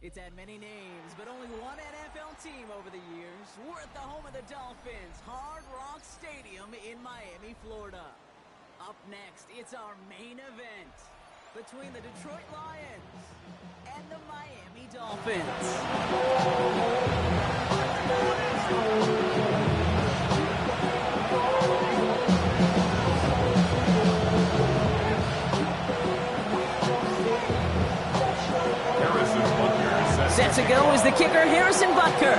It's had many names, but only one NFL team over the years. We're at the home of the Dolphins, Hard Rock Stadium in Miami, Florida. Up next, it's our main event between the Detroit Lions and the Miami Dolphins. Set to go is the kicker, Harrison Butker.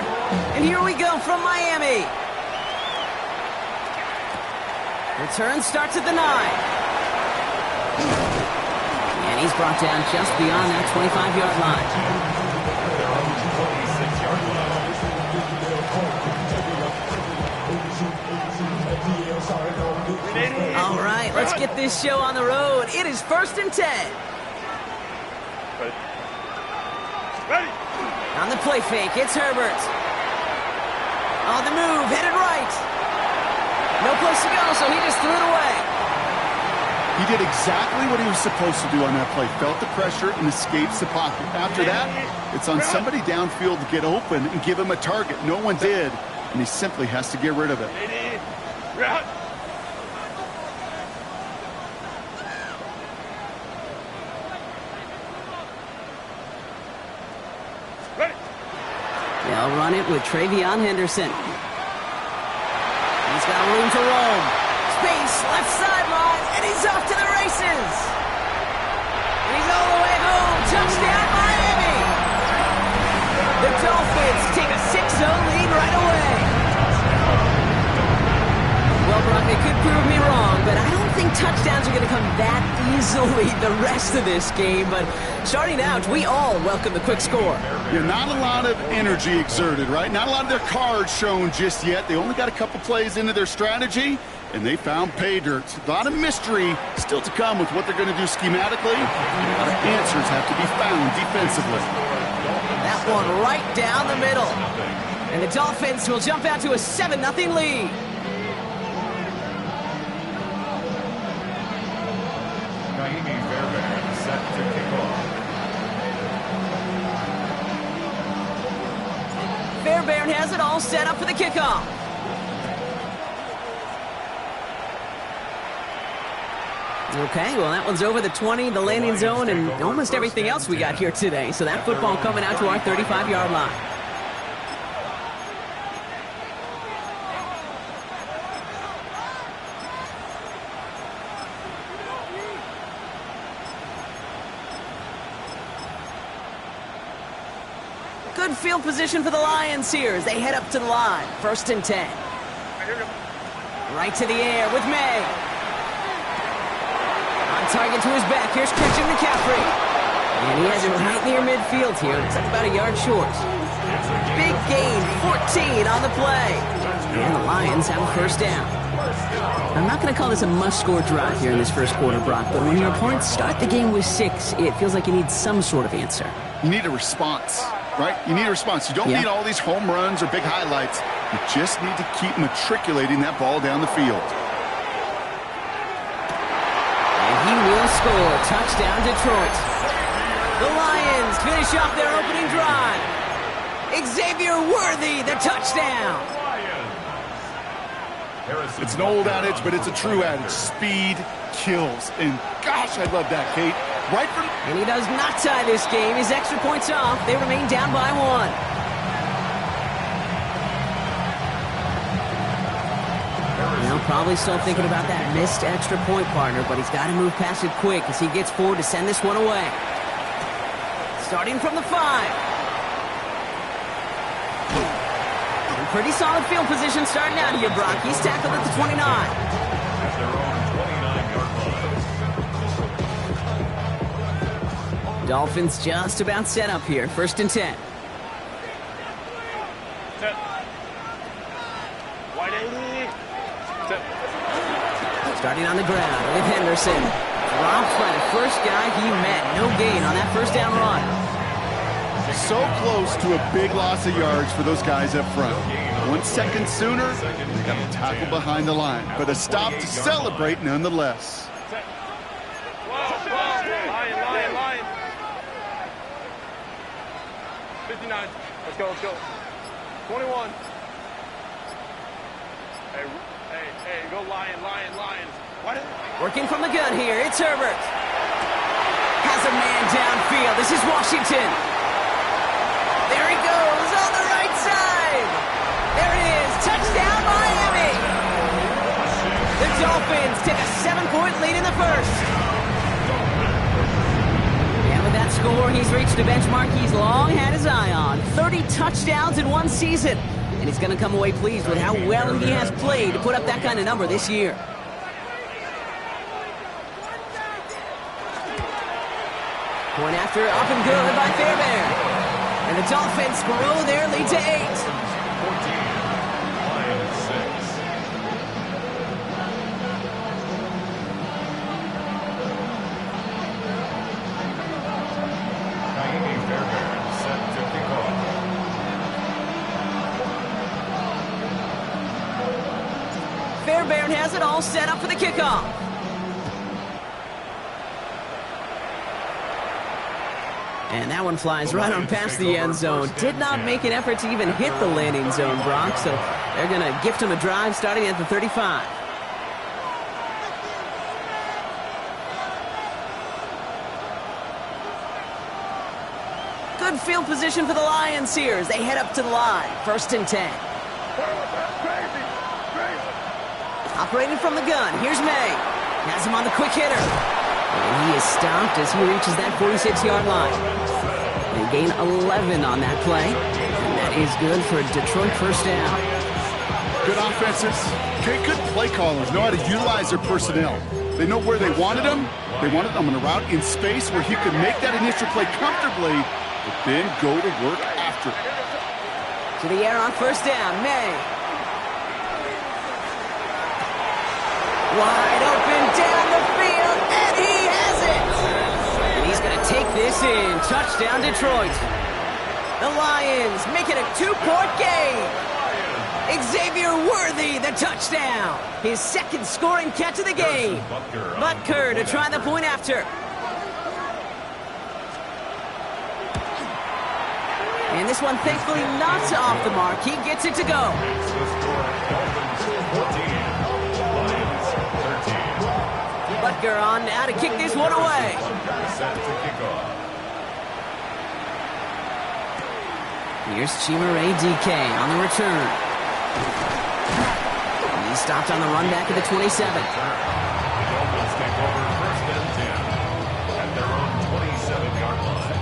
And here we go from Miami. Return starts at the 9. And he's brought down just beyond that 25-yard line. All right, let's get this show on the road. It is 1st and 10. Ready. On the play fake, it's Herbert. On the move, headed right. No place to go, so he just threw it away. He did exactly what he was supposed to do on that play. Felt the pressure and escapes the pocket. After that, it's on somebody downfield to get open and give him a target. No one did, and he simply has to get rid of it. They'll run it with Travion Henderson. He's got room to roam. Space, left sideline, and he's off to the races. And he's all the way home. Touchdown, Miami. The Dolphins take a 6-0 lead right away. Well, Brock, they could prove me wrong, but I don't think touchdowns are going to come that easily the rest of this game. But starting out, we all welcome the quick score. Yeah, not a lot of energy exerted, right? Not a lot of their cards shown just yet. They only got a couple plays into their strategy, and they found pay dirt. A lot of mystery still to come with what they're going to do schematically. A lot of answers have to be found defensively. That one right down the middle. And the Dolphins will jump out to a 7-0 lead. Set to kick off. Fairbairn has it all set up for the kickoff. Okay, well, that one's over the 20, the landing zone, and almost everything else we got here today. So that football coming out to our 35-yard line. Good field position for the Lions here as they head up to the line. 1st and 10. Right to the air with May. On target to his back. Here's Christian McCaffrey. And he has it right near midfield here. It's about a yard short. Big gain, 14 on the play. And the Lions have a 1st down. I'm not going to call this a must-score drive here in this first quarter, Brock, but when your opponents start the game with 6, it feels like you need some sort of answer. You need a response, right? You need a response. You don't need all these home runs or big highlights. You just need to keep matriculating that ball down the field. And he will score. Touchdown, Detroit. The Lions finish off their opening drive. Xavier Worthy, the touchdown. It's an old adage, but it's a true adage. Speed kills. And gosh, I love that, Kate. Right from... And he does not tie this game. His extra points off. They remain down by 1. Now, probably still thinking about that missed extra point, partner, but he's got to move past it quick as he gets forward to send this one away. Starting from the 5. Pretty solid field position starting out here, Brock. He's tackled at the 29. At their own 29-yard line. Dolphins just about set up here. 1st and 10. Set. Wide 80. Set. Starting on the ground with Henderson. Dropped by the first guy he met. No gain on that 1st down run. So close to a big loss of yards for those guys up front. 1 second sooner, they got a tackle behind the line. But a stop to celebrate nonetheless. Line. 59. Let's go, let's go. 21. Hey, go Lions. What? Working from the gun here, it's Herbert. Has a man downfield. This is Washington. There he goes on the right side. There it is. Touchdown, Miami. The Dolphins take a 7-point lead in the first. And with that score, he's reached a benchmark he's long had his eye on. 30 touchdowns in one season. And he's going to come away pleased with how well he has played to put up that kind of number this year. Point after, up and good by Fairbairn. And the Dolphins grow their lead to 8. 14. Lions 6. Miami Fairbairn set to kick off. Fairbairn has it all set up for the kickoff. And that one flies right on past the end zone. Did not make an effort to even hit the landing zone, Brock. So they're going to gift him a drive starting at the 35. Good field position for the Lions here as they head up to the line. 1st and 10. Operating from the gun, here's May. Has him on the quick hitter. And he is stopped as he reaches that 46-yard line. They gain 11 on that play. And that is good for a Detroit first down. Good offenses. Okay, good play callers know how to utilize their personnel. They know where they wanted them. They wanted them on a route in space where he could make that initial play comfortably, but then go to work after it. To the air on 1st down, May. Wide open down the field, and he has it! And he's going to take this in. Touchdown, Detroit. The Lions make it a 2-point game. Xavier Worthy, the touchdown. His 2nd scoring catch of the game. Butker to try the point after. And this one thankfully not off the mark. He gets it to go. Butker on now to kick this one away. Here's Chimere DK on the return. And he's stopped on the run back at the 27. The Dolphins take over 1st and 10 at their own 27-yard line.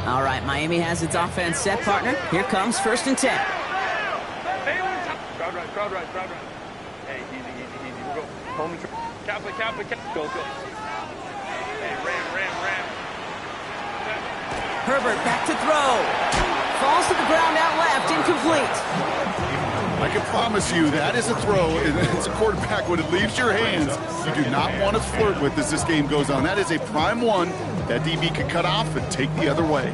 All right, Miami has its offense set, partner. Here comes 1st and 10. Crowd right. Hey, easy. We'll go. Home and Catholic. Go. Hey, ram. Herbert back to throw. Falls to the ground out left, incomplete. I can promise you that is a throw, and it's a quarterback when it leaves your hands. You do not want to flirt with as this game goes on. That is a prime one that DB can cut off and take the other way.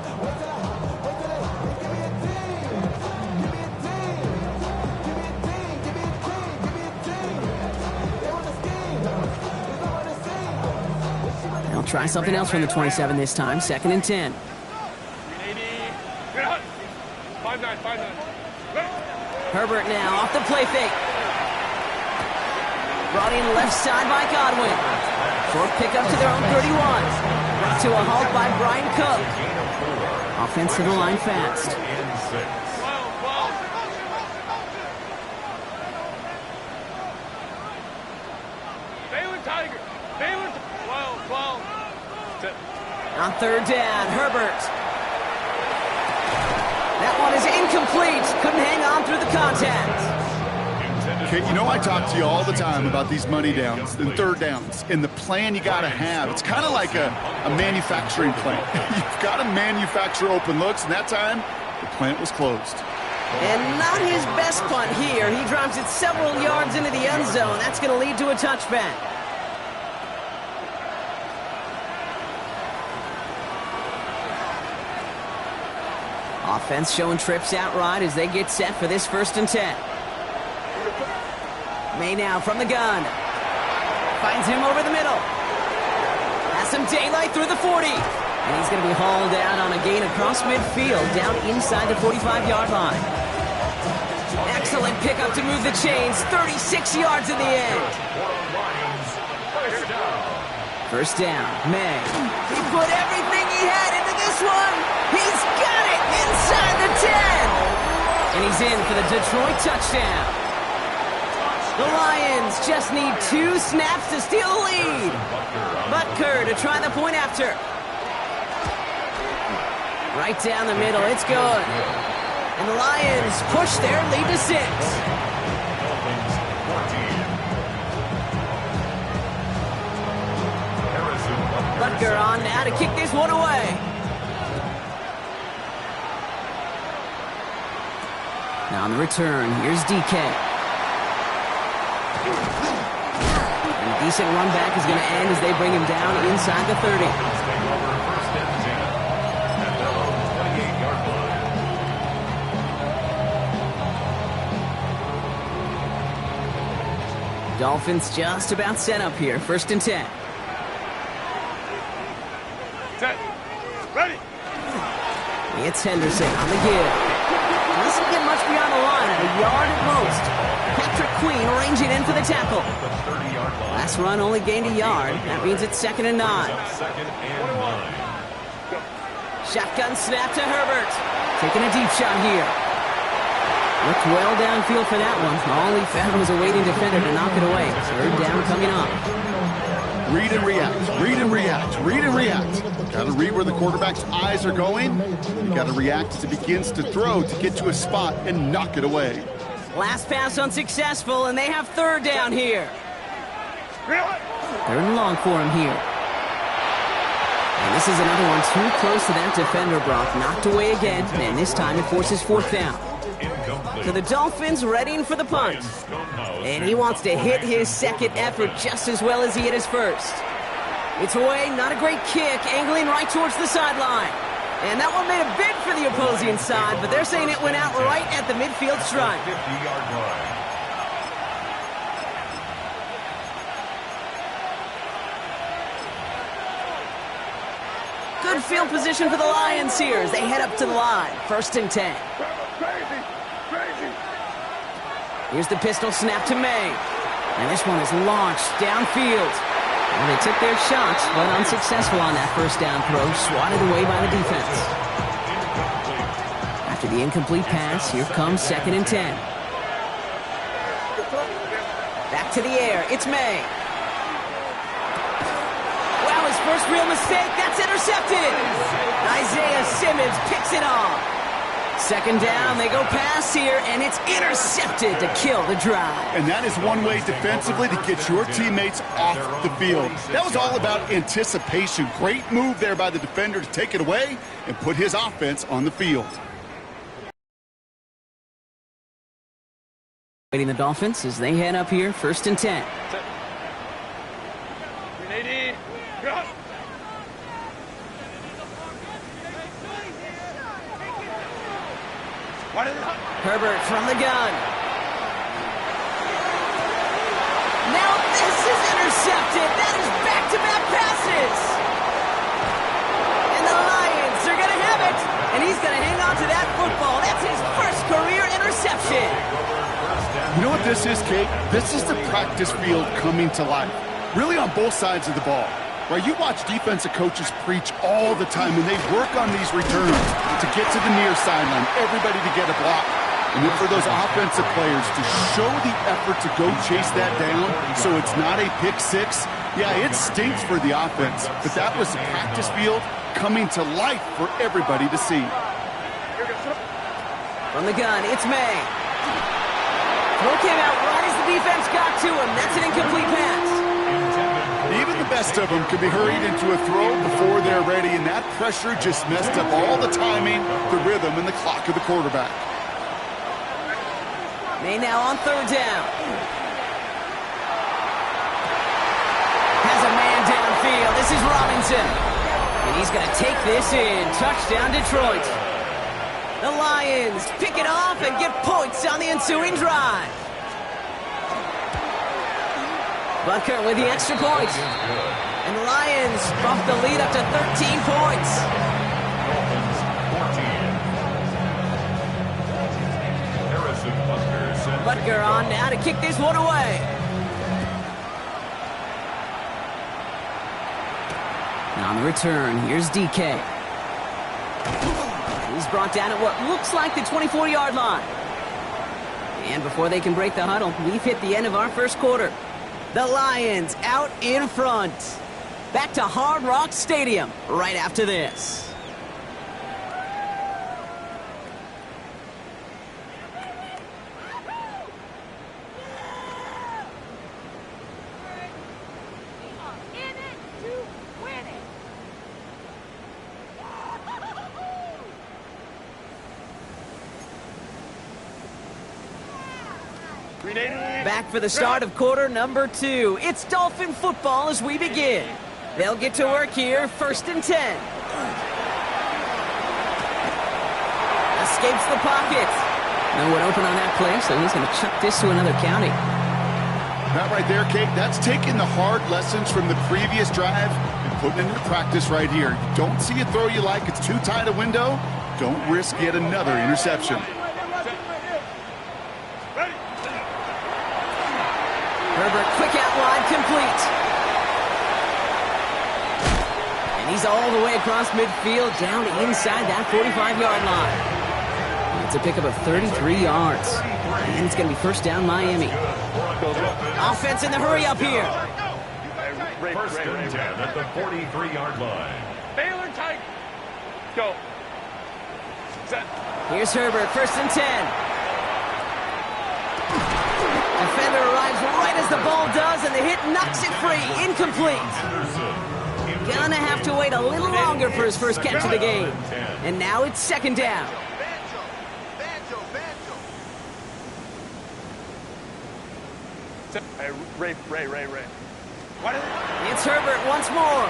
They'll try something else from the 27 this time. 2nd and 10. 5-9. Herbert now off the play fake. Brought in left side by Godwin. Short pickup to their own 31. Brought to a halt by Brian Cook. Offensive line fast. On 3rd down, Herbert. That one is incomplete. Couldn't hang on through the contact. Okay, you know I talk to you all the time about these money downs and 3rd downs and the plan you got to have. It's kind of like a manufacturing plant. You've got to manufacture open looks, and that time the plant was closed. And not his best punt here. He drives it several yards into the end zone. That's going to lead to a touchback. Offense showing trips out right as they get set for this 1st and 10. May now from the gun. Finds him over the middle. Has some daylight through the 40. And he's going to be hauled out on a gain across midfield, down inside the 45-yard line. Excellent pickup to move the chains. 36 yards in the end. First down, May. He put everything he had into this one. He's got it inside the 10. And he's in for the Detroit touchdown. The Lions just need 2 snaps to steal the lead. Butker to try the point after. Right down the middle, it's good. And the Lions push their lead to 6. Butker on now to kick this one away. Now on the return, here's DK. And a decent run back is going to end as they bring him down inside the 30. Dolphins just about set up here. First and 10. Set. Ready. It's Henderson on the give. Doesn't get much beyond the line, a yard at most. Patrick Queen arranging in for the tackle. Last run only gained a yard. That means it's 2nd and 9. Shotgun snap to Herbert. Taking a deep shot here. Looked well downfield for that one. All he found was a waiting defender to knock it away. 3rd down coming up. Read and react, read and react, read and react. Got to read where the quarterback's eyes are going. You got to react as he begins to throw to get to a spot and knock it away. Last pass unsuccessful, and they have 3rd down here. 3rd and long for him here. And this is another one too close to that defender, Brock. Knocked away again, and this time it forces 4th down. So the Dolphins readying for the punt. And he wants to hit his 2nd effort just as well as he hit his 1st. It's away, not a great kick, angling right towards the sideline. And that one made a bid for the opposing side, but they're saying it went out right at the midfield stripe. 50-yard line. Good field position for the Lions here as they head up to the line. 1st and 10. Here's the pistol snap to May. And this one is launched downfield. Well, they took their shots, but unsuccessful on that 1st down throw. Swatted away by the defense. After the incomplete pass, here comes 2nd and 10. Back to the air. It's May. Wow, his first real mistake. That's intercepted. Isaiah Simmons picks it off. 2nd down, they go pass here, and it's intercepted to kill the drive. And that is one way defensively to get your teammates off the field. That was all about anticipation. Great move there by the defender to take it away and put his offense on the field. Waiting the Dolphins as they head up here, 1st and 10. Herbert from the gun. Now this is intercepted. That is back-to-back passes. And the Lions are going to have it. And he's going to hang on to that football. That's his first career interception. You know what this is, Kate? This is the practice field coming to life. Really on both sides of the ball. Right, you watch defensive coaches preach all the time, and they work on these returns to get to the near sideline, everybody to get a block. And then for those offensive players to show the effort to go chase that down so it's not a pick 6, yeah, it stinks for the offense. But that was the practice field coming to life for everybody to see. From the gun, it's May. Throw came out right as the defense got to him. That's an incomplete pass. Even the best of them could be hurried into a throw before they're ready, and that pressure just messed up all the timing, the rhythm, and the clock of the quarterback. May now on 3rd down. Has a man downfield. This is Robinson. And he's going to take this in. Touchdown, Detroit. The Lions pick it off and get points on the ensuing drive. Butker with the extra point. And the Lions bump the lead up to 13 points. Dolphins 14. Harrison Butker set. Butker on now to kick this one away. And on the return, here's DK. He's brought down at what looks like the 24-yard line. And before they can break the huddle, we've hit the end of our first quarter. The Lions out in front. Back to Hard Rock Stadium right after this. Back for the start of quarter number 2. It's Dolphin football as we begin. They'll get to work here, 1st and 10. Escapes the pocket. No one open on that play, so he's going to chuck this to another county. That right there, Kate, that's taking the hard lessons from the previous drive and putting it into practice right here. You don't see a throw you like, it's too tight a window. Don't risk yet another interception. Herbert, quick out wide, complete. And he's all the way across midfield, down inside that 45-yard line. It's a pickup of 33 yards. And it's going to be first down Miami. Offense in the hurry up here. First and 10 at the 43-yard line. Baylor Tiger. Go. Set. Here's Herbert, 1st and 10. Defender arrives right as the ball does, and the hit knocks it free. Incomplete. Gonna have to wait a little longer for his first catch of the game. And now it's 2nd down. Hey, Ray. It's Herbert once more.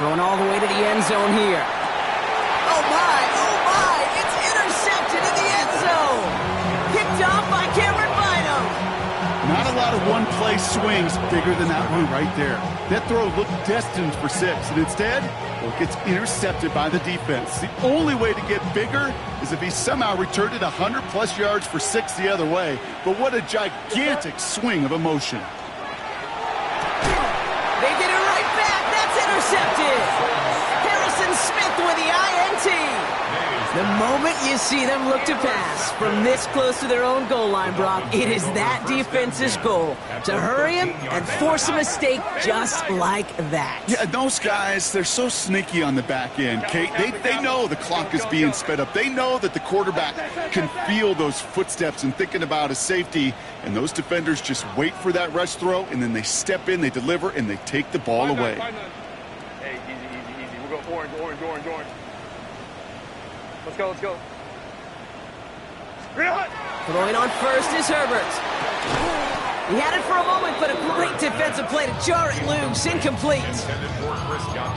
Going all the way to the end zone here. Oh my, it's intercepted in the end zone. Picked off by Cameron Bynum. Not a lot of one-play swings bigger than that one right there. That throw looked destined for 6, and instead, well, it gets intercepted by the defense. The only way to get bigger is if he somehow returned it 100-plus yards for 6 the other way. But what a gigantic swing of emotion. They get it right back. That's intercepted. Harrison Smith with the INT. The moment you see them look to pass from this close to their own goal line, Brock, it is that defense's goal to hurry him and force a mistake just like that. Yeah, those guys, they're so sneaky on the back end, Kate. They know the clock is being sped up. They know that the quarterback can feel those footsteps and thinking about a safety, and those defenders just wait for that rush throw, and then they step in, they deliver, and they take the ball away. Hey, easy. We'll go orange. Let's go. Throwing on first is Herbert. He had it for a moment, but a great defensive play to jar it loose. Incomplete.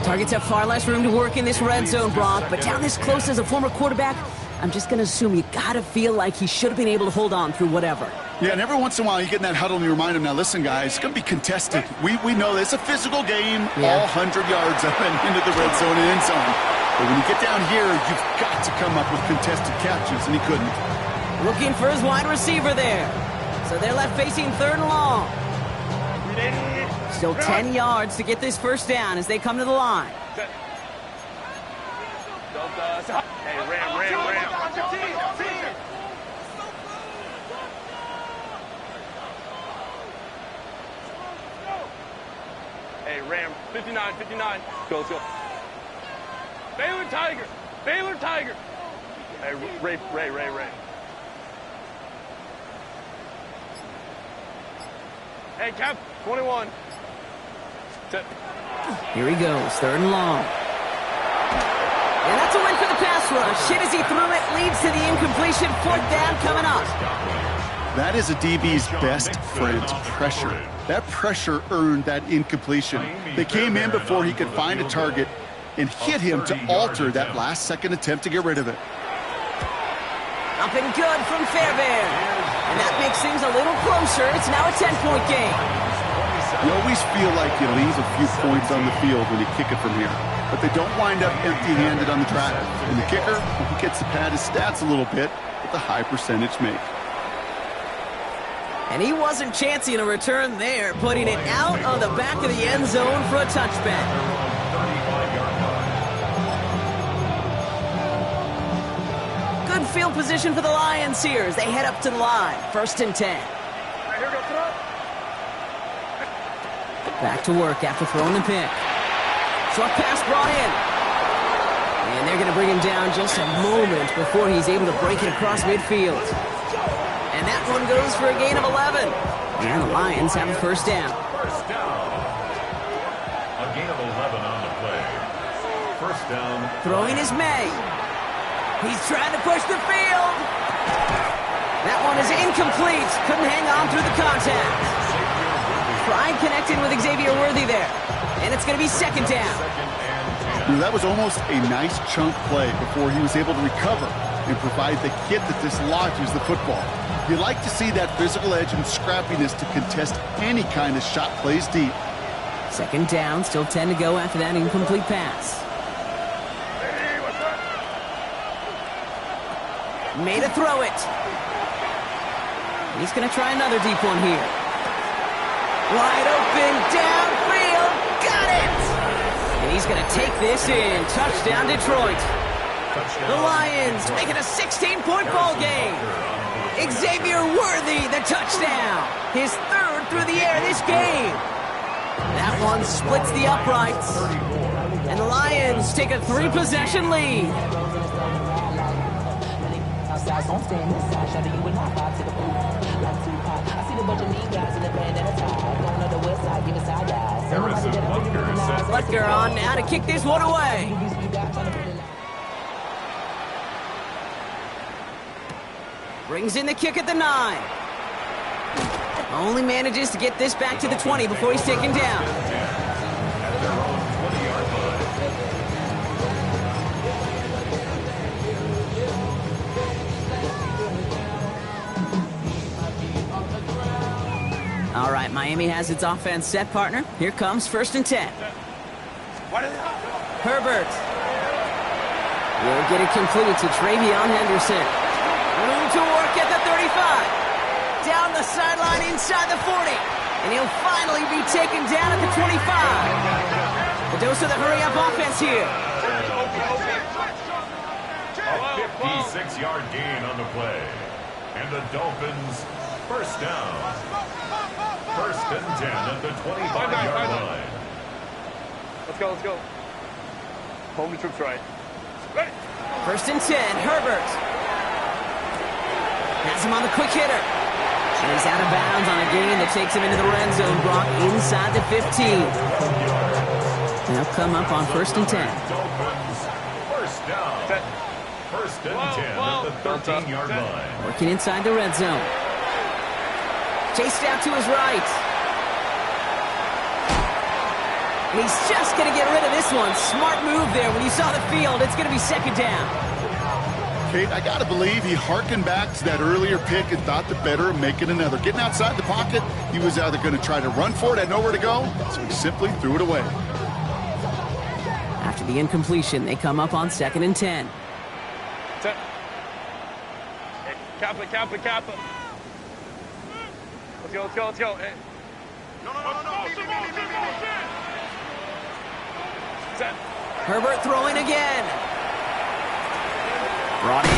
Targets have far less room to work in this red zone, Brock, but down this close as a former quarterback, I'm just going to assume you got to feel like he should have been able to hold on through whatever. Yeah, and every once in a while you get in that huddle and you remind him, now listen, guys, it's going to be contested. We know this. It's a physical game, all 100 yards up and into the red zone and end zone. But when you get down here, you've got to come up with contested catches, and he couldn't. Looking for his wide receiver there. So they're left facing 3rd and long. Still 10 yards to get this first down as they come to the line. Hey, Ram. Hey, Ram, 59. Go. Baylor Tiger. Hey, Ray. Hey, Cap, 21. Here he goes, 3rd and long. And that's a win for the pass rush. Hit as he threw it, leads to the incompletion. 4th down coming up. That is a DB's best friend, pressure. That pressure earned that incompletion. They came in before he could find a target and hit him to alter that last-second attempt to get rid of it. Up and good from Fairbairn. And that makes things a little closer. It's now a 10-point game. You always feel like you leave a few points on the field when you kick it from here. But they don't wind up empty-handed on the track. And the kicker, he gets to pad his stats a little bit with a high percentage make. And he wasn't chancing a return there, putting it out on the back of the end zone for a touchback. Good field position for the Lions here as they head up to the line. 1st and 10. Back to work after throwing the pick. Short pass brought in. And they're going to bring him down just a moment before he's able to break it across midfield. And that one goes for a gain of 11. And the Lions have a 1st down. First down. A gain of 11 on the play. 1st down. Throwing is May. He's trying to push the field. That one is incomplete. Couldn't hang on through the contact. Tried connecting with Xavier Worthy there. And it's going to be 2nd down. That was almost a nice chunk play before he was able to recover and provide the hit that dislodges the football. You like to see that physical edge and scrappiness to contest any kind of shot plays deep. 2nd down, still 10 to go after that incomplete pass. Made a throw it. He's going to try another deep one here. Wide open, downfield, got it! And he's going to take this in. Touchdown, Detroit. The Lions make it a 16-point ball game. Xavier Worthy, the touchdown. His 3rd through the air this game. That one splits the uprights. And the Lions take a 3-possession lead. Butker on now to kick this one away. Brings in the kick at the 9. Only manages to get this back to the 20 before he's taken down. All right, Miami has its offense set, partner. Here comes 1st and 10. Herbert will get it complete to Travion Henderson. Room to work at the 35. Down the sideline inside the 40. And he'll finally be taken down at the 25. The dose of the hurry-up offense here. A 56-yard gain on the play. And the Dolphins, 1st down. 1st and 10 at the 25-yard line. Let's go. Home troops right. Ready. 1st and 10, Herbert. Has him on the quick hitter. And he's out of bounds on a gain that takes him into the red zone, Brock, inside the 15. They'll come up on 1st and 10. Dolphins, 1st down. 1st and 10 at the 13-yard line. Working inside the red zone. Chased out to his right. And he's just going to get rid of this one. Smart move there. When you saw the field, it's going to be 2nd down. Kate, I got to believe he hearkened back to that earlier pick and thought the better of making another. Getting outside the pocket, he was either going to try to run for it, had nowhere to go, so he simply threw it away. After the incompletion, they come up on 2nd and 10. Hey, Kappa. Let's go. Hey. No. Set. Herbert throwing again. Brought in.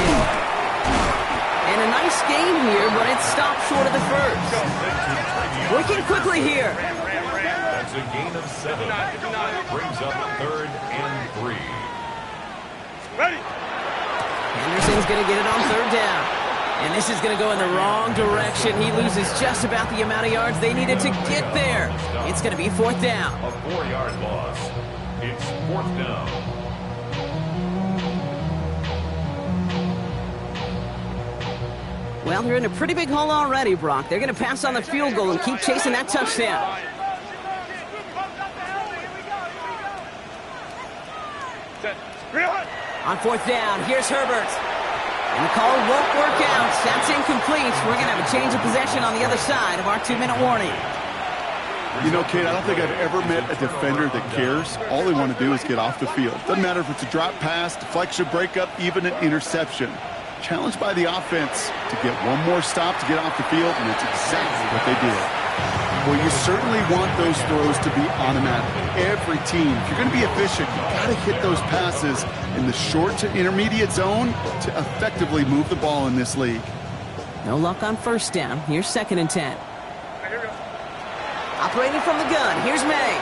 And a nice game here, but it stopped short of the 1st. Working quickly here. That's a gain of 7. Brings up 3rd and 3. Ready. Henderson's going to get it on 3rd down. And this is going to go in the wrong direction. He loses just about the amount of yards they needed to get there. It's going to be 4th down. A 4-yard loss. It's 4th down. Well, they're in a pretty big hole already, Brock. They're going to pass on the field goal and keep chasing that touchdown. On 4th down, here's Herbert. And the call won't work out. That's incomplete. We're going to have a change of possession on the other side of our 2-minute warning. You know, Kate, I don't think I've ever met a defender that cares. All they want to do is get off the field. Doesn't matter if it's a drop pass, deflection, breakup, even an interception. Challenged by the offense to get one more stop to get off the field, and that's exactly what they did. Well, you certainly want those throws to be automatic. Every team, if you're going to be efficient, you've got to hit those passes in the short to intermediate zone to effectively move the ball in this league. No luck on first down. Here's 2nd and 10. Operating from the gun, here's May.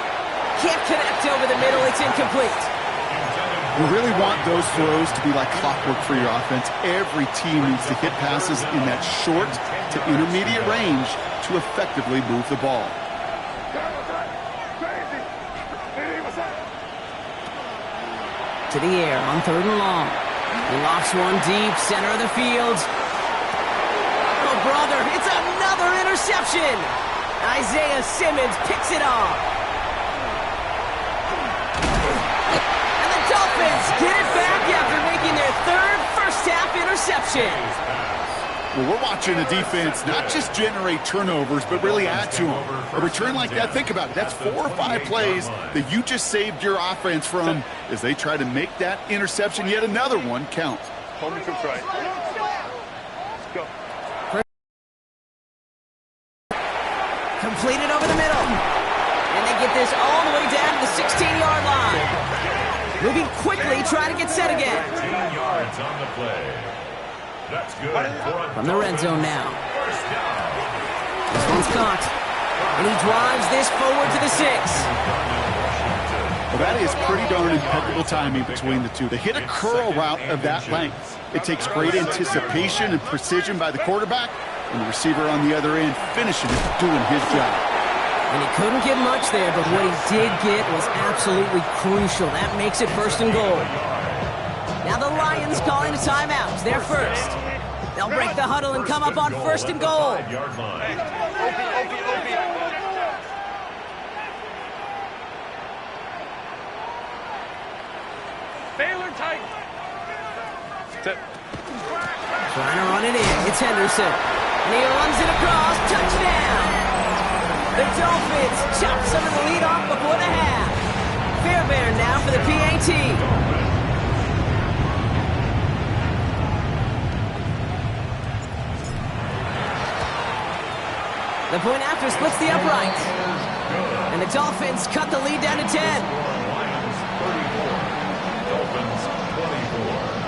Can't connect over the middle, it's incomplete. You really want those throws to be like clockwork for your offense. Every team needs to hit passes in that short to intermediate range to effectively move the ball. To the air on 3rd and long. He lofts one deep, center of the field. Oh, brother, it's another interception. Isaiah Simmons picks it off. And the Dolphins get it back after making their 3rd first-half interception. Well, we're watching a defense not just generate turnovers, but really add to them. A return like that, think about it. That's 4 or 5 plays that you just saved your offense from as they try to make that interception, yet another one, count. Home and troops right. Let's go. Completed over the middle. And they get this all the way down to the 16-yard line. Moving quickly, trying to get set again. 15 yards on the play. That's good. From the red zone now. This one's caught. And he drives this forward to the 6. Well, that is pretty darn impeccable timing between the two. To hit a curl route of that length, it takes great anticipation and precision by the quarterback, and the receiver on the other end finishing it, doing his job. And he couldn't get much there, but what he did get was absolutely crucial. That makes it 1st and goal. Now the Lions calling a timeout. They're first. They'll break the huddle and come up on 1st and goal. Baylor tight. Trying to run it in. It's Henderson. And he runs it across. Touchdown. The Dolphins chop some of the lead off before the half. Fairbairn now for the PAT. The point after splits the upright. And the Dolphins cut the lead down to 10. Lions 34. Dolphins 24.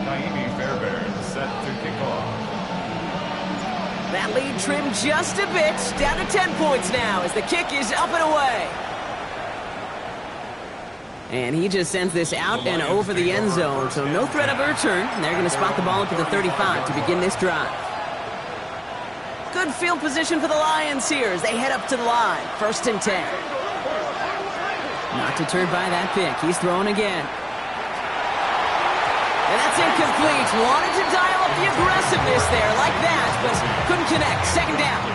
Naimi Fairbairn set to kick off. That lead trimmed just a bit, down to 10 points now as the kick is up and away. And he just sends this out and over the end zone, so no threat of a return. They're going to spot the ball up to the 35 to begin this drive. Good field position for the Lions here as they head up to the line. 1st and 10. Not deterred by that pick. He's throwing again. And that's incomplete. Wanted to dial up the aggressiveness there like that, but couldn't connect. 2nd down.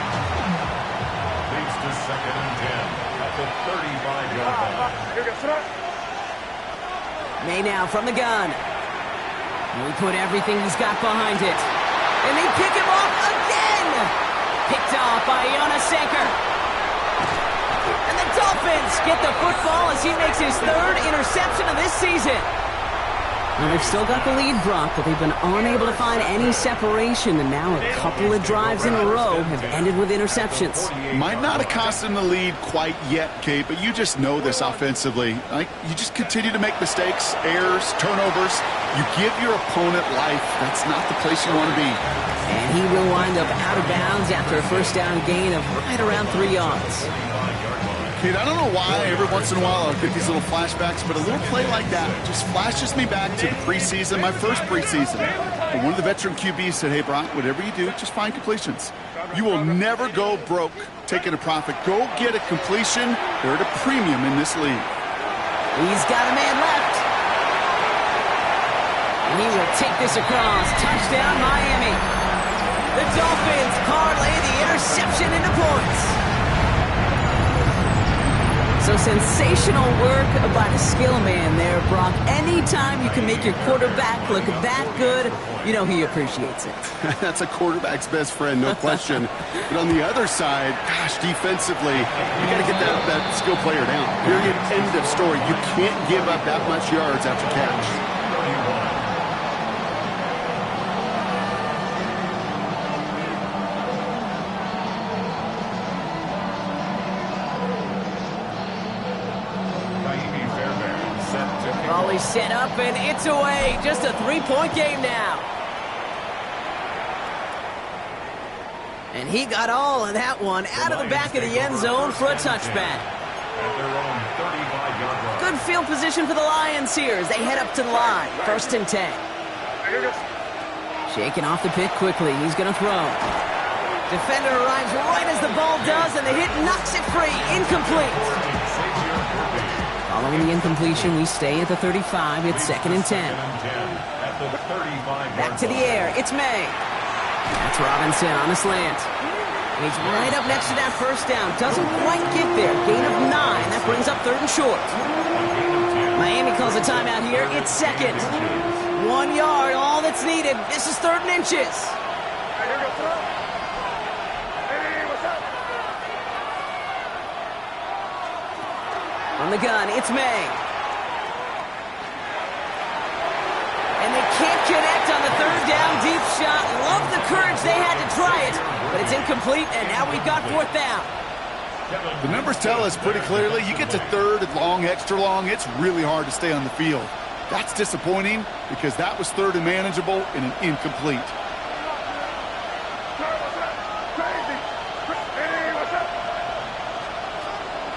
Leads to 2nd and 10 at the 35-yard line. May now from the gun. And we put everything he's got behind it. And they pick him off again. Picked off by Jonas Sanker. And the Dolphins get the football as he makes his 3rd interception of this season. Well, they've still got the lead, Brock, but they've been unable to find any separation, and now a couple of drives in a row have ended with interceptions. Might not have cost them the lead quite yet, Kate, but you just know this offensively. You just continue to make mistakes, errors, turnovers. You give your opponent life. That's not the place you want to be. And he will wind up out of bounds after a 1st down gain of right around 3 yards. Kate, I don't know why every once in a while I'll get these little flashbacks, but a little play like that just flashes me back to the preseason, my first preseason. And one of the veteran QBs said, hey, Brock, whatever you do, just find completions. You will never go broke taking a profit. Go get a completion. They're at a premium in this league. He's got a man left. And he will take this across. Touchdown, Miami. The Dolphins parlay the interception sensational work by the skill man there, Brock. Anytime you can make your quarterback look that good, you know he appreciates it. That's a quarterback's best friend, no question. But on the other side, gosh, defensively, you got to get that skill player down. Period. End of story. You can't give up that much yards after catch. 31. Volley set up, and it's away. Just a three-point game now. And he got all of that one out of the back of the end zone for a touchback. Good field position for the Lions here as they head up to the line. 1st and 10. Shaking off the pick quickly. He's going to throw. Defender arrives right as the ball does, and the hit knocks it free. Incomplete. Following the incompletion, we stay at the 35. It's 2nd and 10. Back to the air. It's May. That's Robinson on the slant. And he's right up next to that first down. Doesn't quite get there. Gain of 9. That brings up 3rd and short. Miami calls a timeout here. It's 2nd. 1 yard, all that's needed. This is 3rd and inches. On the gun, it's May. And they can't connect on the 3rd down deep shot. Love the courage they had to try it, but it's incomplete, and now we've got 4th down. The numbers tell us pretty clearly, you get to 3rd and long, extra long, it's really hard to stay on the field. That's disappointing because that was 3rd and manageable and an incomplete.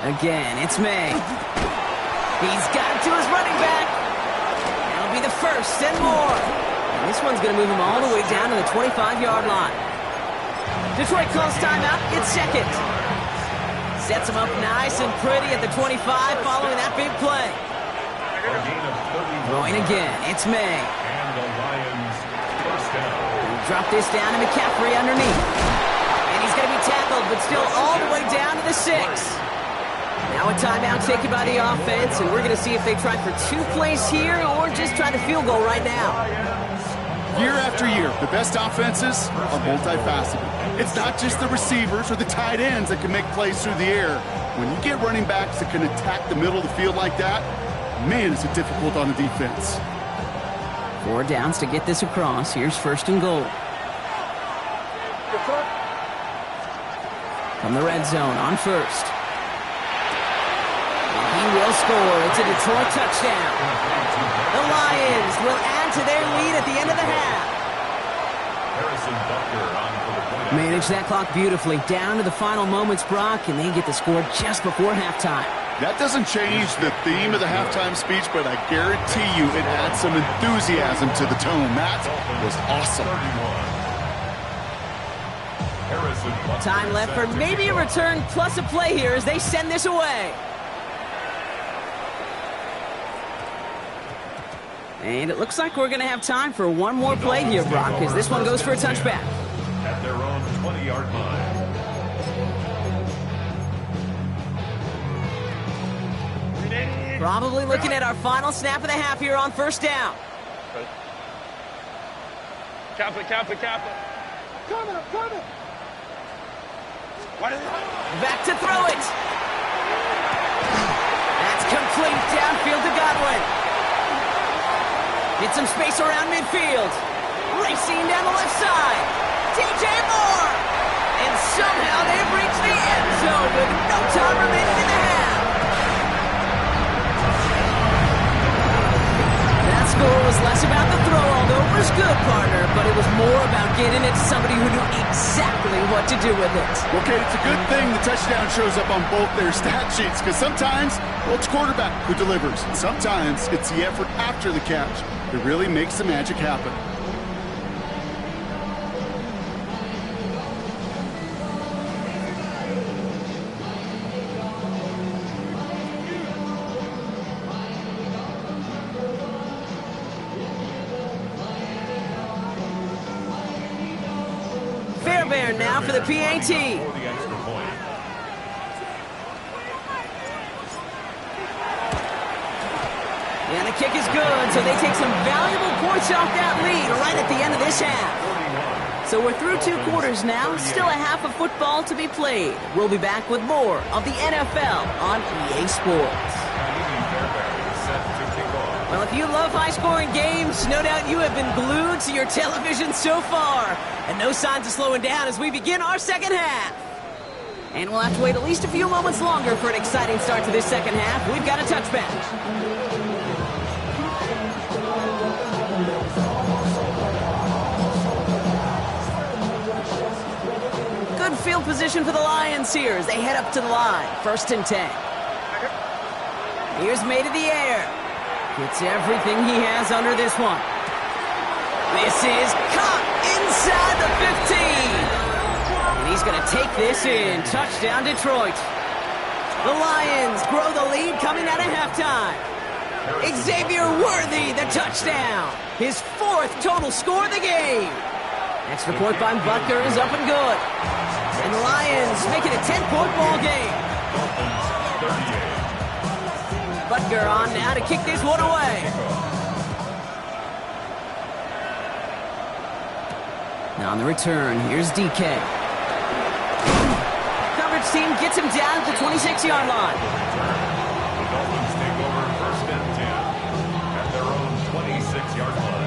Again, it's May. He's got it to his running back. That'll be the 1st and more. And this one's going to move him all the way down to the 25-yard line. Detroit calls timeout. It's 2nd. Sets him up nice and pretty at the 25 following that big play. Throwing again. It's May. And the Lions first down. Drop this down to McCaffrey underneath. And he's going to be tackled, but still all the way down to the 6. Now a timeout taken by the offense, and we're going to see if they try for 2 plays here or just try to field goal right now. Year after year, the best offenses are multifaceted. It's not just the receivers or the tight ends that can make plays through the air. When you get running backs that can attack the middle of the field like that, man, is it difficult on the defense. 4 downs to get this across. Here's 1st and goal. From the red zone on 1st. He will score. It's a Detroit touchdown. The Lions will add to their lead at the end of the half. Manage that clock beautifully. Down to the final moments, Brock, and they get the score just before halftime. That doesn't change the theme of the halftime speech, but I guarantee you it adds some enthusiasm to the tone. That was awesome. Time left for maybe a return plus a play here as they send this away. And it looks like we're going to have time for one more play here, Brock, as this one goes for a touchback. At their own 20-yard line. Probably looking at our final snap of the half here on 1st down. Kappa. Coming. Back to throw it. That's complete. Downfield to Godwin. Get some space around midfield. Racing down the left side. DJ Moore. And somehow they've reached the end zone with no time remaining in the half. That score was less about the throw, although it was good, partner, but it was more about getting it to somebody who knew exactly what to do with it. Okay, it's a good thing the touchdown shows up on both their stat sheets, because sometimes, well, it's quarterback who delivers. Sometimes it's the effort after the catch that really makes the magic happen. Fairbairn now for the PAT. And the kick is good, so they take some valuable points off that lead right at the end of this half. So we're through 2 quarters now, still a half of football to be played. We'll be back with more of the NFL on EA Sports. Well, if you love high-scoring games, no doubt you have been glued to your television so far. And no signs of slowing down as we begin our second half. And we'll have to wait at least a few moments longer for an exciting start to this second half. We've got a touchback. Good field position for the Lions here as they head up to the line. 1st and 10. Here's May to the air. Gets everything he has under this one. This is caught inside the 15. And he's going to take this in. Touchdown, Detroit. The Lions grow the lead coming out of halftime. Xavier Worthy, the touchdown. His 4th total score of the game. Extra point by Butker is up and good. And the Lions make it a 10-point ball game. Butker on now to kick this one away. Now on the return, here's DK. Coverage team gets him down at the 26-yard line. The Dolphins take over 1st and 10 at their own 26-yard line.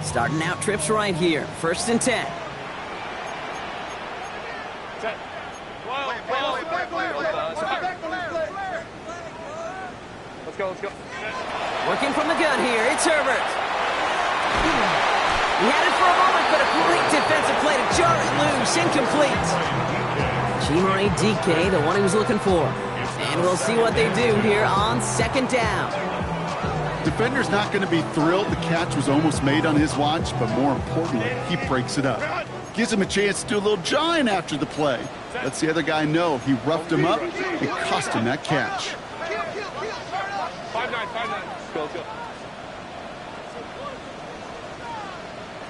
Starting out trips right here. 1st and 10. Let's go. Working from the gun here, it's Herbert. He had it for a moment, but a great defensive play to jar it loose, incomplete. Chimere DK, the one he was looking for. And we'll see what they do here on 2nd down. Defender's not going to be thrilled the catch was almost made on his watch, but more importantly, he breaks it up. Gives him a chance to do a little jawing after the play. Lets the other guy know he roughed him up. It cost him that catch. 5-9.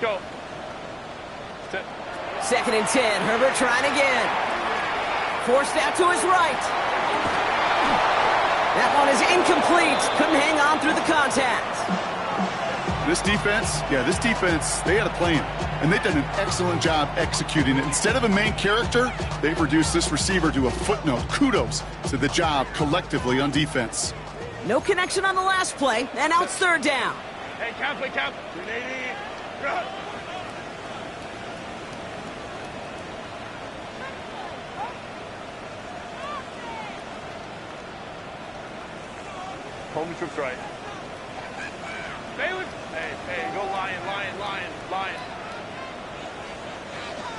Go. 2nd and 10. Herbert trying again. Forced out to his right. That one is incomplete. Couldn't hang on through the contact. This defense, they had a plan. And they've done an excellent job executing it. Instead of a main character, they've reduced this receiver to a footnote. Kudos to the job collectively on defense. No connection on the last play, and now it's 3rd down. Hey, count. 380. Home trips right. Baylor. Hey, go Lion.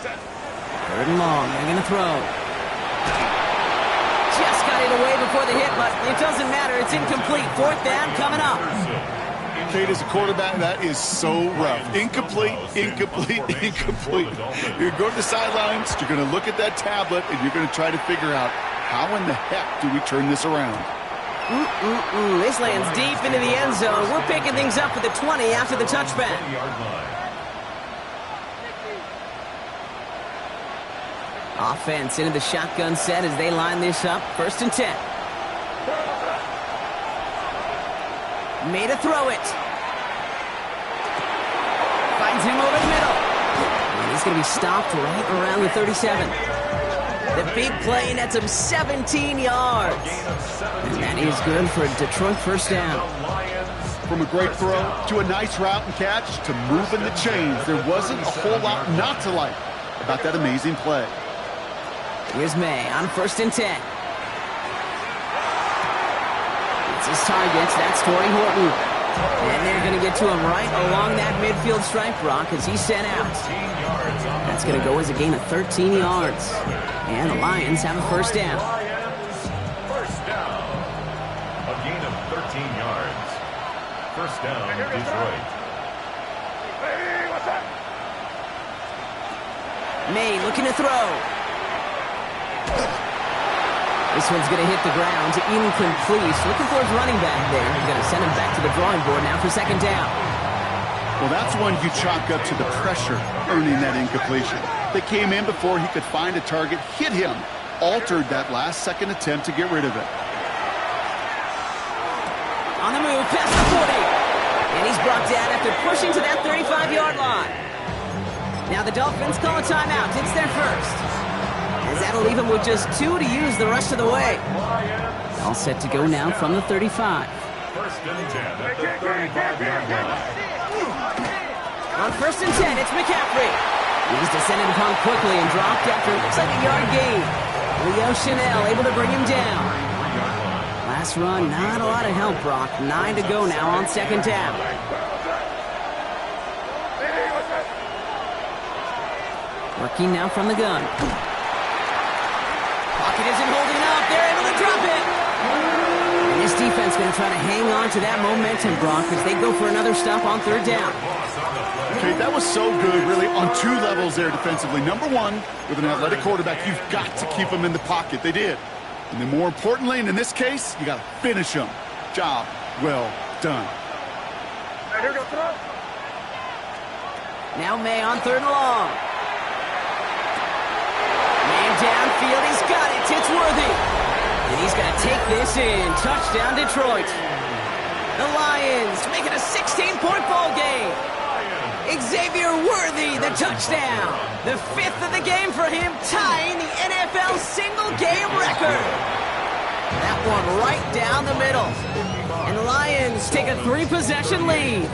Set. 3rd and long, they're going to throw. Just got it away before the hit, but it doesn't matter. It's incomplete. 4th down coming up. Kate, as a quarterback, that is so rough. Incomplete. You're going to the sidelines, you're going to look at that tablet, and you're going to try to figure out how in the heck do we turn this around. This lands deep into the end zone. We're picking things up at the 20 after the touchback. Offense into the shotgun set as they line this up. 1st and 10. Made a throw it. Finds him over the middle. And he's going to be stopped right around the 37. The big play nets him 17 yards. And that is good for a Detroit 1st down. From a great throw to a nice route and catch to moving the chains, there wasn't a whole lot not to like about that amazing play. Here's May on 1st and 10. It's his targets. That's Torrey Horton. And they're going to get to him right along that midfield stripe, Brock, as he's sent out. That's going to go as a gain of 13 yards. And the Lions have a 1st down. First down. A gain of 13 yards. 1st down, Detroit. Hey, what's that? May looking to throw. This one's going to hit the ground. Incomplete. Looking for his running back there. He's going to send him back to the drawing board now for 2nd down. Well, that's one you chalk up to the pressure earning that incompletion. They came in before he could find a target, hit him, altered that last-second attempt to get rid of it. On the move, past the 40. And he's brought down after pushing to that 35-yard line. Now the Dolphins call a timeout. It's their first. As that'll leave him with just 2 to use the rest of the way. All set to go now from the 35. First and 10 at the 35-yard line. On first and 10, it's McCaffrey. He's descended upon quickly and dropped after it looks like a yard gain. Leo Chanel able to bring him down. Last run, not a lot of help, Brock. 9 to go now on second down. Working now from the gun. Pocket isn't holding up. They're able to drop it. And this defense going to try to hang on to that momentum, Brock, as they go for another stop on third down. Okay, that was so good, really, on 2 levels there defensively. Number one, with an athletic quarterback, you've got to keep him in the pocket. They did. And then more importantly, and in this case, you got to finish him. Job well done. Now May on third and long. Man downfield, he's got it. It's Worthy. And he's going to take this in. Touchdown, Detroit. The Lions make it a 16-point ball game. Xavier Worthy, the touchdown. The 5th of the game for him, tying the NFL single-game record. That one right down the middle. And the Lions take a 3-possession lead.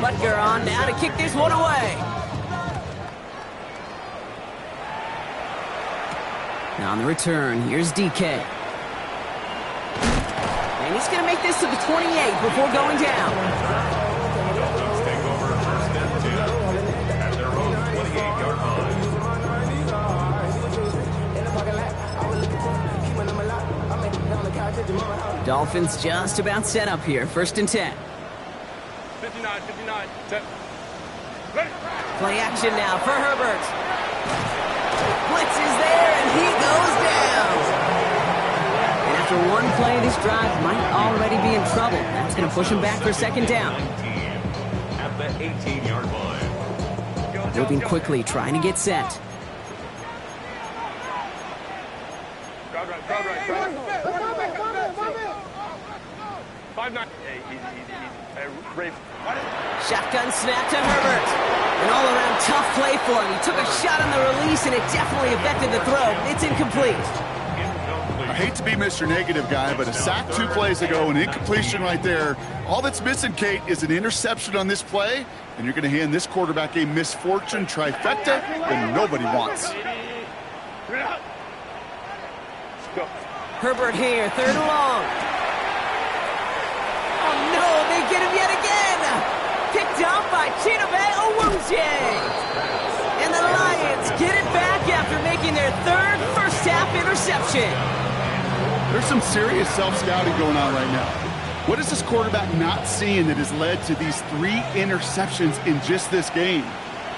Butker on now to kick this one away. Now on the return, here's DK. And he's going to make this to the 28 before going down. Dolphins take over first and 10 at their own 28-yard line. Dolphins just about set up here. First and 10. 59, 59, 10. Play action now for Herbert. Blitz is there, and he goes down. And after one play, this drive might already be in trouble. That's going to push him back for second down. At the 18-yard line. Moving quickly, trying to get set. Crowd right. 5-9. Hey, easy. Hey, Rafe. Shotgun snap to Herbert. An all-around tough play for him. He took a shot on the release, and it definitely affected the throw. It's incomplete. I hate to be Mr. Negative guy, but a sack 2 plays ago, an incompletion right there. All that's missing, Kate, is an interception on this play, and you're going to hand this quarterback a misfortune trifecta that nobody wants. Herbert here, third and long. Oh no, they get him yet again. Picked up by Chidobe Awuzie. And the Lions get it back after making their third first-half interception. There's some serious self-scouting going on right now. What is this quarterback not seeing that has led to these 3 interceptions in just this game?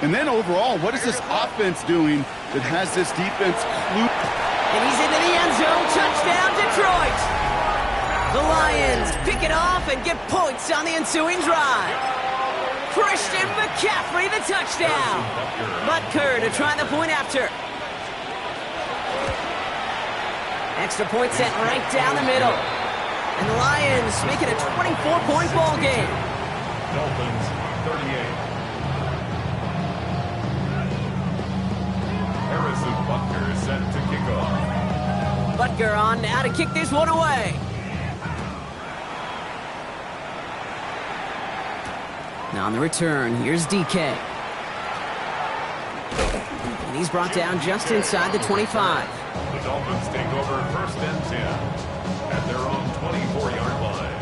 And then overall, what is this offense doing that has this defense looped? And he's into the end zone. Touchdown, Detroit. The Lions pick it off and get points on the ensuing drive. Christian McCaffrey, the touchdown. Butker to try the point after. Extra point set right down the middle. And the Lions make it a 24-point ball game. Dolphins 38. Harrison Butker is set to kick off. Butker on now to kick this one away. Now on the return, here's DK. And he's brought down just inside the 25. The Dolphins take over first and 10 at their own 24-yard line.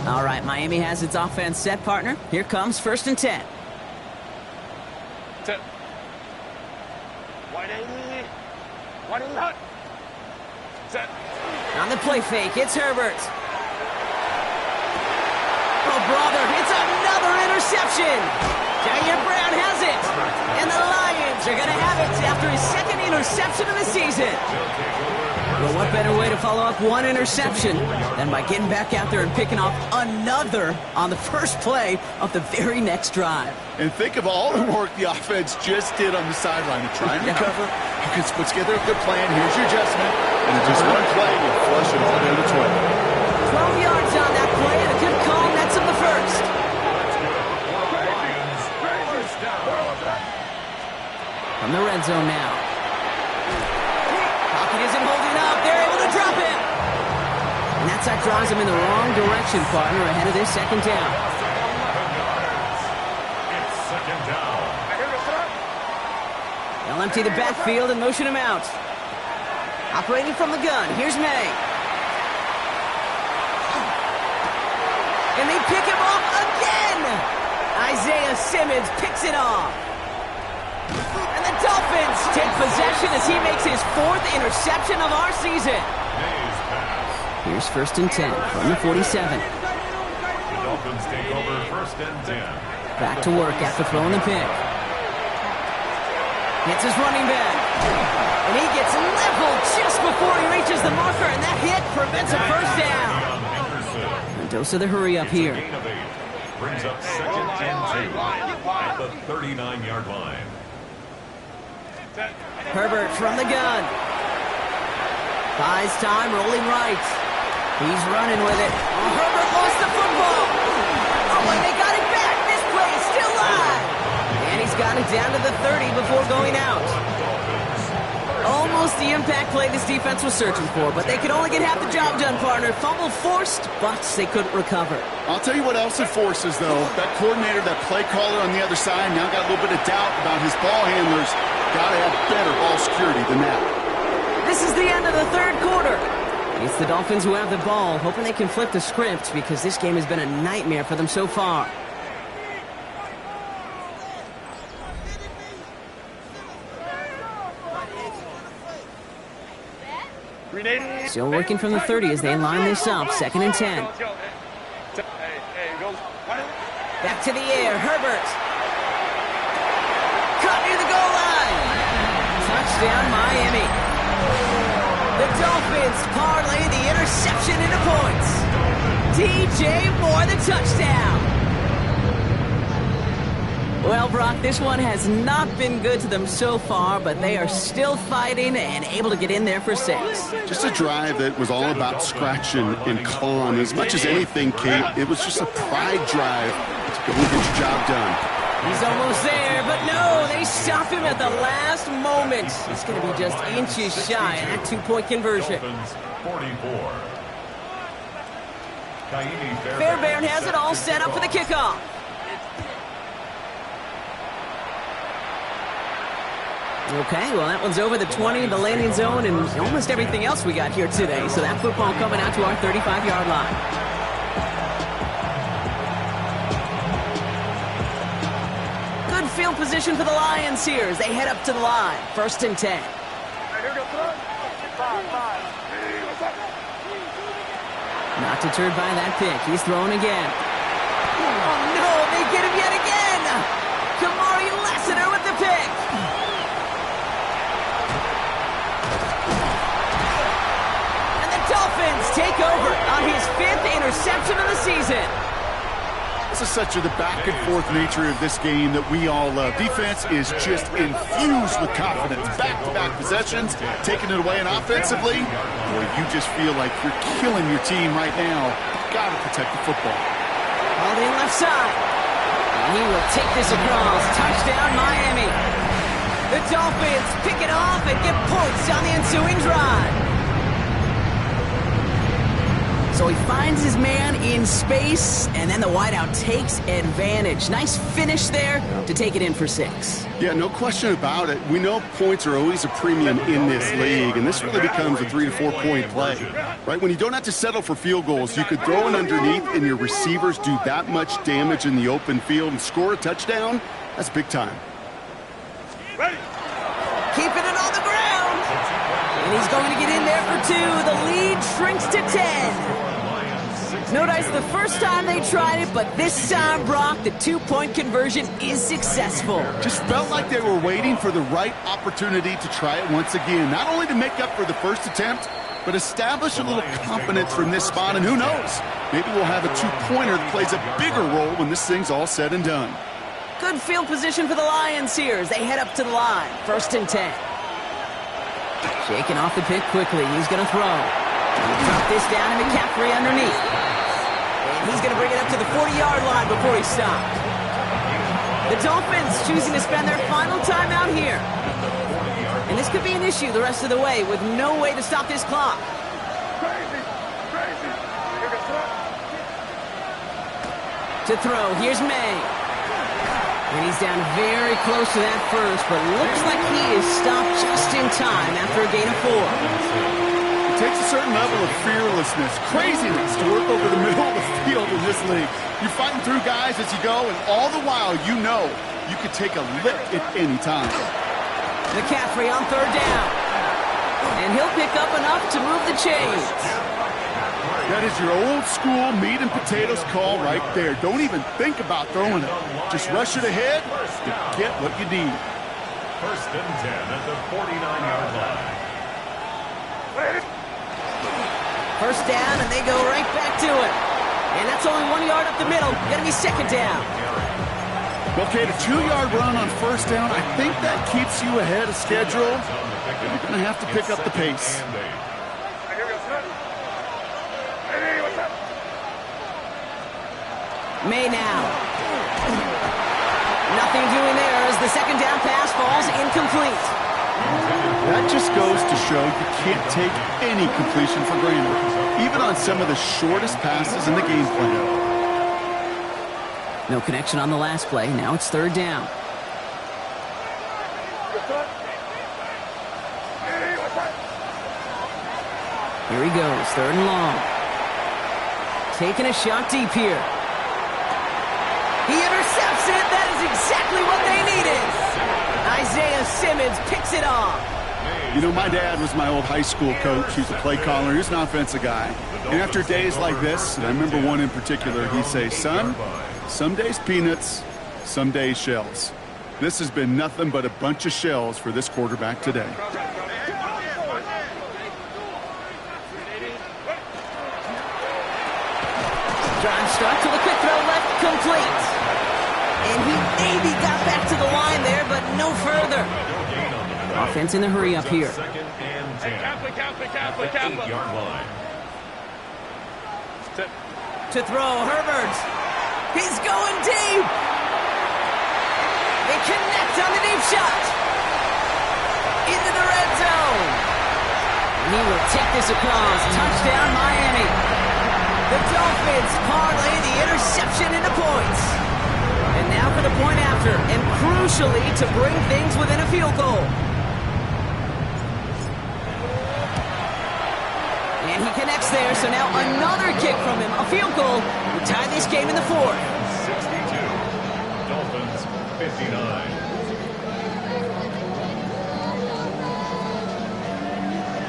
All right, Miami has its offense set, partner. Here comes first and 10. 10. Wide hut. Set. On the play fake, it's Herbert. Oh, brother, it's another interception. Jair Brown has it. And the Lions Dolphins are going to have it after his second interception of the season. Well, what better way to follow up one interception than by getting back out there and picking off another on the first play of the very next drive. And think of all the work the offense just did on the sideline to try and recover. You can put together a good plan. Here's your adjustment. And in just one play, you flush it all down the 20. 12 yards on that play, and a good call nets him the first. From the red zone now. Pocket isn't holding up. They're able to drop him. And that sack drives him in the wrong direction, partner, ahead of this second down. It's second down. They'll empty the backfield and motion him out. Operating from the gun, here's May. And they pick him off again. Isaiah Simmons picks it off. And the Dolphins take possession as he makes his fourth interception of our season. Here's 1st and 10 from the 47. The Dolphins take over 1st and 10. Back to work after throwing the pick. Hits his running back. And he gets leveled just before he reaches the marker, and that hit prevents a first down. Mendoza the hurry up here. Gain of 8 brings up 2nd and 2 at the 39-yard line. Herbert from the gun. Buys time, rolling right. He's running with it. Oh, Herbert lost the football. Oh, and they got it back. This play is still live. And he's got it down to the 30 before going out. Almost the impact play this defense was searching for, but they could only get half the job done, partner. Fumble forced, but they couldn't recover. I'll tell you what else it forces, though. That coordinator, that play caller on the other side, now got a little bit of doubt about his ball handlers. Got to have better ball security than that. This is the end of the third quarter. It's the Dolphins who have the ball, hoping they can flip the script because this game has been a nightmare for them so far. Still working from the 30 as they line this up. 2nd and 10. Back to the air. Herbert. Caught near the goal line. Touchdown, Miami. The Dolphins parlay the interception into points. DJ Moore, the touchdown. Well, Brock, this one has not been good to them so far, but they are still fighting and able to get in there for 6. Just a drive that was all about scratching and clawing. As much as anything, Kate, it was just a pride drive to go and get your job done. He's almost there, but no, they stop him at the last moment. It's going to be just inches shy of that 2-point conversion. 44. Fairbairn has it all set up for the kickoff. Okay, well, that one's over the 20, the landing zone, and almost everything else we got here today. So that football coming out to our 35-yard line. Good field position for the Lions here as they head up to the line. 1st and 10. Not deterred by that pick. He's throwing again. Oh, no, they get him yet again. Kamari Lassiter with the pick. Dolphins take over on his 5th interception of the season. This is such the back and forth nature of this game that we all love. Defense is just infused with confidence. Back-to-back possessions, taking it away, and offensively, boy, you just feel like you're killing your team right now. You've got to protect the football. All in left side. And he will take this across. Touchdown, Miami. The Dolphins pick it off and get points on the ensuing drive. So he finds his man in space, and then the wideout takes advantage. Nice finish there to take it in for 6. Yeah, no question about it. We know points are always a premium in this league, and this really becomes a 3 to 4 point play. Right? When you don't have to settle for field goals, you could throw it underneath, and your receivers do that much damage in the open field and score a touchdown. That's big time. Keeping it on the ground. And he's going to get in there for 2. The lead shrinks to 10. No dice the first time they tried it, but this time, Brock, the two-point conversion is successful. Just felt like they were waiting for the right opportunity to try it once again. Not only to make up for the first attempt, but establish a little confidence from this spot. And who knows, maybe we'll have a two-pointer that plays a bigger role when this thing's all said and done. Good field position for the Lions here as they head up to the line. 1st and 10. Shaking off the pick quickly. He's going to throw. He'll drop this down to McCaffrey underneath. And he's going to bring it up to the 40-yard line before he stopped. The Dolphins choosing to spend their final timeout here. And this could be an issue the rest of the way with no way to stop this clock. To throw, here's May. And he's down very close to that first, but looks like he is stopped just in time after a gain of 4. It takes a certain level of fearlessness, craziness to work over the middle of the field in this league. You're fighting through guys as you go, and all the while you know you could take a lick at any time. McCaffrey on 3rd down. And he'll pick up enough to move the chains. That is your old school meat and potatoes call right there. Don't even think about throwing it. Just rush it ahead and get what you need. 1st and 10 at the 49-yard line. 1st down, and they go right back to it. And that's only 1 yard up the middle. Gonna be 2nd down. Okay, the 2-yard run on 1st down, I think that keeps you ahead of schedule. You're gonna have to pick up the pace. May now. Nothing doing there as the 2nd down pass falls incomplete. That just goes to show you can't take any completion for granted, even on some of the shortest passes in the game plan. No connection on the last play. Now it's 3rd down. Here he goes, 3rd and long. Taking a shot deep here. He intercepts it. That is exactly what they needed. Isaiah Simmons picks it off. You know, my dad was my old high school coach. He's a play caller. He's an offensive guy. And after days like this, and I remember one in particular, he'd say, son, some days peanuts, some days shells. This has been nothing but a bunch of shells for this quarterback today. Drive start to the quick throw left, complete. And he maybe got back to the line there, but no further. Offense in a hurry up here. 2nd and 10. At the 8-yard line. To throw, Herbert. He's going deep. They connect on the deep shot. Into the red zone. And he will take this across. Touchdown, Miami. The Dolphins parlay the interception into points. And now for the point after, and crucially to bring things within a field goal. And he connects there, so now another kick from him. A field goal would tie this game in the 4th. 62. Dolphins 59.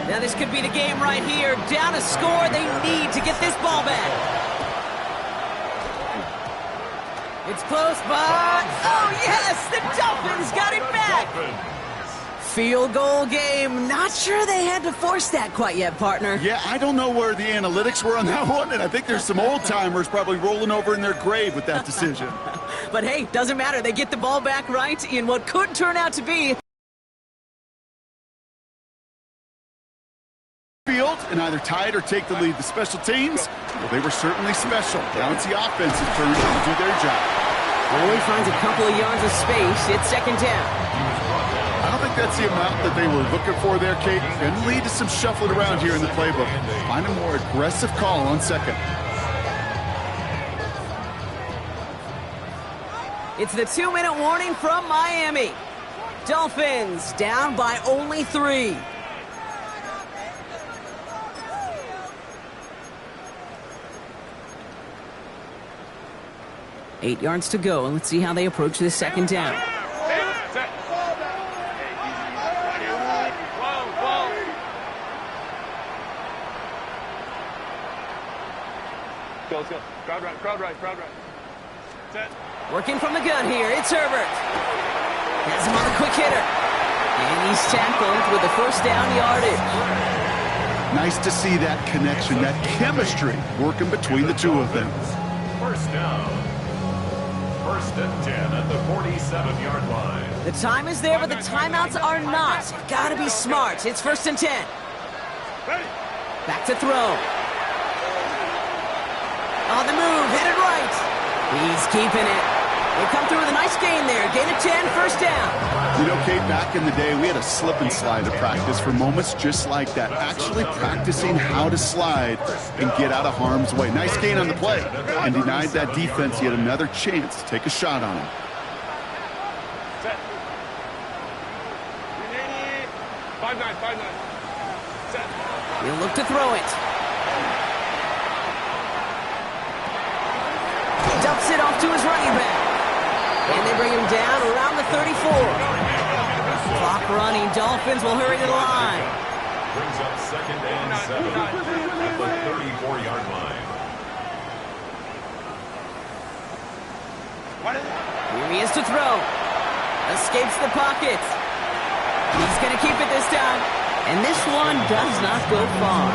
Now this could be the game right here. Down a score, they need to get this ball back. It's close, but oh yes, the Dolphins got it back. Field goal game. Not sure they had to force that quite yet, partner. Yeah, I don't know where the analytics were on that one, and I think there's some old-timers probably rolling over in their grave with that decision. But hey, doesn't matter. They get the ball back right in what could turn out to be field and either tie it or take the lead. The special teams, well, they were certainly special. Now it's the offensive turn to do their job. Only finds a couple of yards of space. It's 2nd down. I don't think that's the amount that they were looking for there, Kate. And lead to some shuffling around here in the playbook. Find a more aggressive call on 2nd. It's the 2-minute warning from Miami. Dolphins down by only 3. Eight yards to go, and let's see how they approach this 2nd down. Let's go. Crowd right, crowd right, crowd right. Set. Working from the gun here, it's Herbert. Has him on the quick hitter. And he's tackled with the first down yardage. Nice to see that connection, that chemistry working between the two of them. First down. First and 10 at the 47-yard line. The time is there, but the timeouts are not. Gotta be smart. It's first and 10. Ready. Back to throw. On the move, headed right. He's keeping it. They come through with a nice gain there. Gain of 10, first down. You know, Kate, back in the day, we had a slip and slide of practice for moments just like that. Actually practicing how to slide and get out of harm's way. Nice gain on the play. And denied that defense yet another chance to take a shot on him. Set. 5-9, 5-9. Set. He'll look to throw it. Dumps it off to his running back. And they bring him down around the 34. Clock running. Dolphins will hurry to the line. Brings up second and 7 at the 34-yard line. Here he is to throw. Escapes the pocket. He's going to keep it this time. And this one does not go far.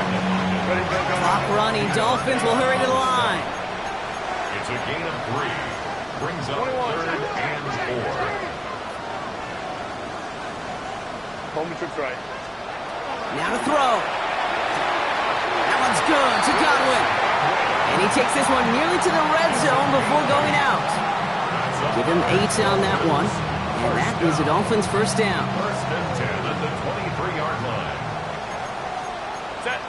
Clock running. Dolphins will hurry to the line. It's a gain of 3. Brings up third and 4. Home trips right. Now to throw. That one's good to Godwin. And he takes this one nearly to the red zone before going out. Give him 8 on that one. And that is a Dolphins first down. First and 10 at the 23-yard line. Set.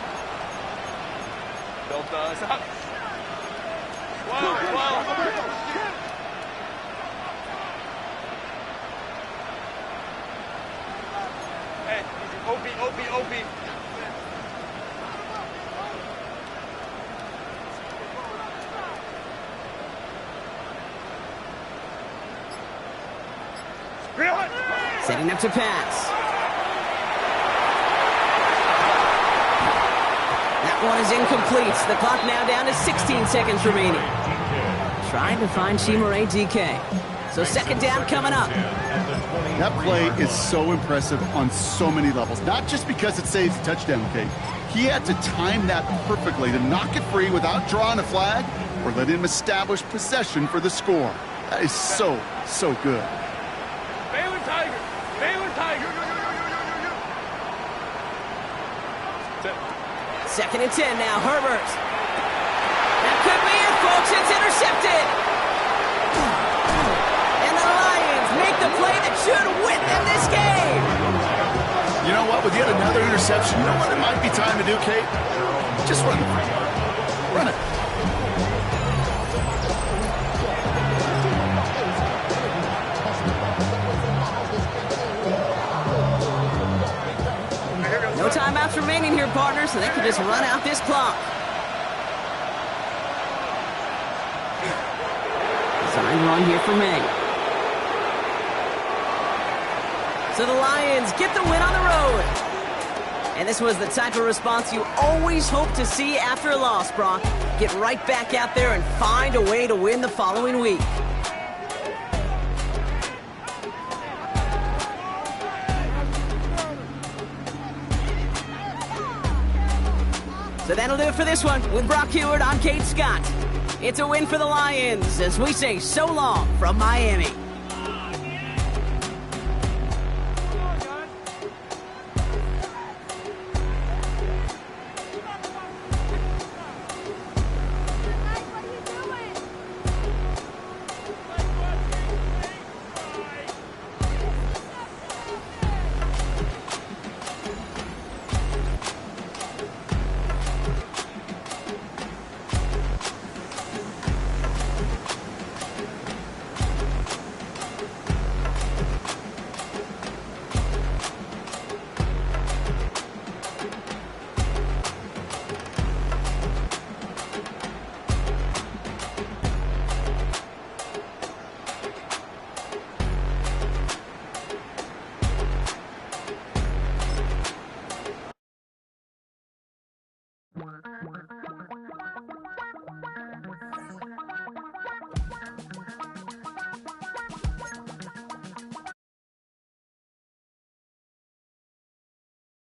Delta, stop. 12. Hey, OP. Setting up to pass. That one is incomplete. The clock now down to 16 seconds remaining. Trying to find Chimere DK. So second down coming up. That play is so impressive on so many levels. Not just because it saves a touchdown, Kate. He had to time that perfectly to knock it free without drawing a flag or letting him establish possession for the score. That is so good. Baylor Tiger. Second and 10 now, Herbert. That could be it, folks. It's intercepted. And the Lions make the play that should win them this game. You know what? With yet another interception, you know what it might be time to do, Kate? Just run it. Run it. No timeouts remaining here, partners, so they can just run out this clock. Design run here for May. So the Lions get the win on the road. And this was the type of response you always hope to see after a loss, Brock. Get right back out there and find a way to win the following week. So that'll do it for this one. With Brock Huard, I'm Kate Scott. It's a win for the Lions as we say so long from Miami.